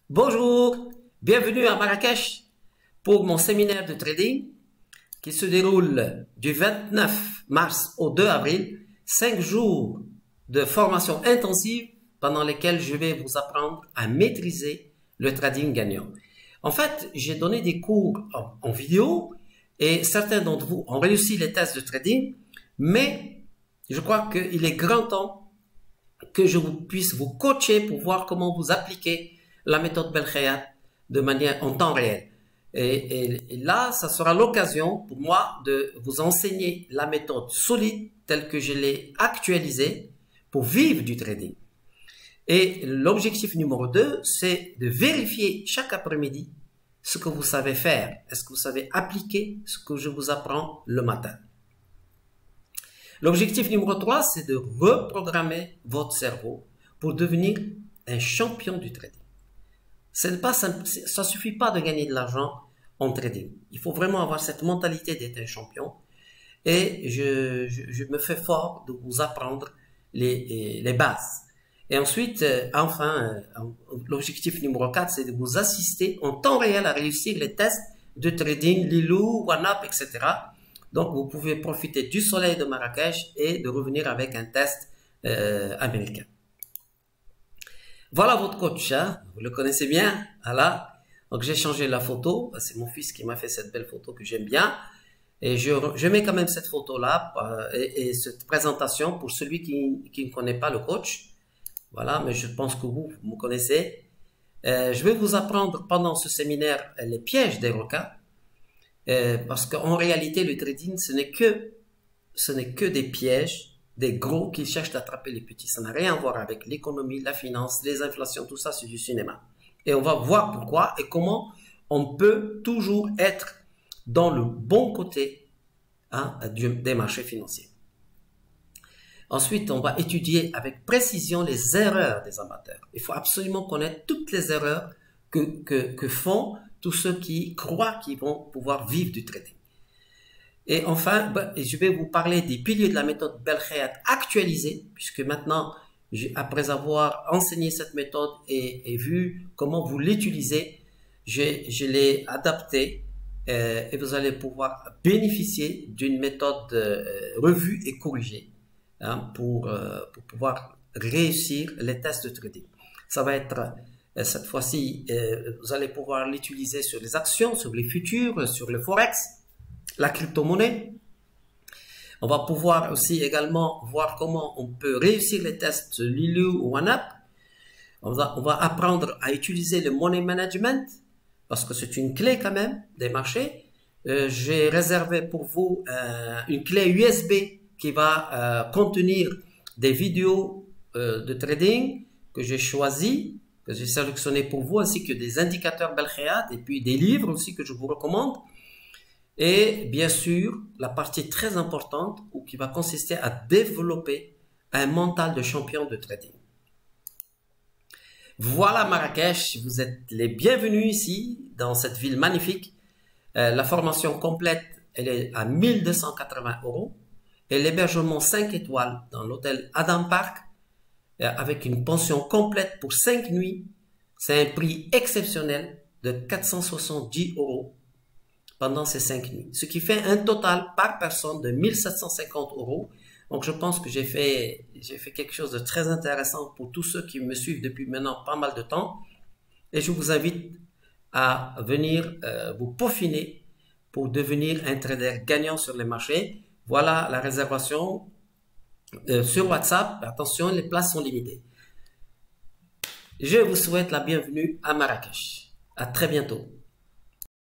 Bonjour, bienvenue à Marrakech pour mon séminaire de trading qui se déroule du 29 mars au 2 avril, 5 jours de formation intensive pendant lesquels je vais vous apprendre à maîtriser le trading gagnant. En fait, j'ai donné des cours en vidéo et certains d'entre vous ont réussi les tests de trading, mais je crois qu'il est grand temps que je puisse vous coacher pour voir comment vous appliquer la méthode Belkhayat de manière en temps réel. Et là, ça sera l'occasion pour moi de vous enseigner la méthode solide telle que je l'ai actualisée pour vivre du trading. Et l'objectif numéro 2, c'est de vérifier chaque après-midi ce que vous savez faire. Est-ce que vous savez appliquer ce que je vous apprends le matin? L'objectif numéro 3, c'est de reprogrammer votre cerveau pour devenir un champion du trading. Ça ne suffit pas de gagner de l'argent en trading. Il faut vraiment avoir cette mentalité d'être un champion. Et je me fais fort de vous apprendre les bases. Et ensuite, l'objectif numéro 4, c'est de vous assister en temps réel à réussir les tests de trading, Lilou, OneUp, etc. Donc, vous pouvez profiter du soleil de Marrakech et de revenir avec un test américain. Voilà votre coach, hein? Vous le connaissez bien. Voilà. Donc, j'ai changé la photo. C'est mon fils qui m'a fait cette belle photo que j'aime bien. Et je mets quand même cette photo-là et cette présentation pour celui qui ne connaît pas le coach. Voilà, mais je pense que vous me connaissez. Je vais vous apprendre pendant ce séminaire les pièges des requins. Parce qu'en réalité, le trading, ce n'est que des pièges, des gros qui cherchent à attraper les petits. Ça n'a rien à voir avec l'économie, la finance, les inflations, tout ça, c'est du cinéma. Et on va voir pourquoi et comment on peut toujours être dans le bon côté des marchés financiers. Ensuite, on va étudier avec précision les erreurs des amateurs. Il faut absolument connaître toutes les erreurs que font tous ceux qui croient qu'ils vont pouvoir vivre du trading. Et enfin, je vais vous parler des piliers de la méthode Belkhayat actualisée, puisque maintenant, après avoir enseigné cette méthode et vu comment vous l'utilisez, je l'ai adaptée et vous allez pouvoir bénéficier d'une méthode revue et corrigée pour pouvoir réussir les tests de trading. Ça va être cette fois-ci, vous allez pouvoir l'utiliser sur les actions, sur les futurs, sur le forex, la crypto-monnaie. On va pouvoir aussi également voir comment on peut réussir les tests Lilou ou OneUp. On va apprendre à utiliser le money management parce que c'est une clé quand même des marchés. J'ai réservé pour vous une clé USB qui va contenir des vidéos de trading que j'ai choisies, que j'ai sélectionnées pour vous, ainsi que des indicateurs Belkhayat et puis des livres aussi que je vous recommande. Et bien sûr, la partie très importante qui va consister à développer un mental de champion de trading. Voilà Marrakech, vous êtes les bienvenus ici, dans cette ville magnifique. La formation complète, elle est à 1280 €. Et l'hébergement 5 étoiles dans l'hôtel Adam Park, avec une pension complète pour 5 nuits, c'est un prix exceptionnel de 470 € pendant ces 5 nuits. Ce qui fait un total par personne de 1750 €. Donc je pense que j'ai fait quelque chose de très intéressant pour tous ceux qui me suivent depuis maintenant pas mal de temps. Et je vous invite à venir vous peaufiner pour devenir un trader gagnant sur les marchés. Voilà la réservation sur WhatsApp. Attention, les places sont limitées. Je vous souhaite la bienvenue à Marrakech. À très bientôt.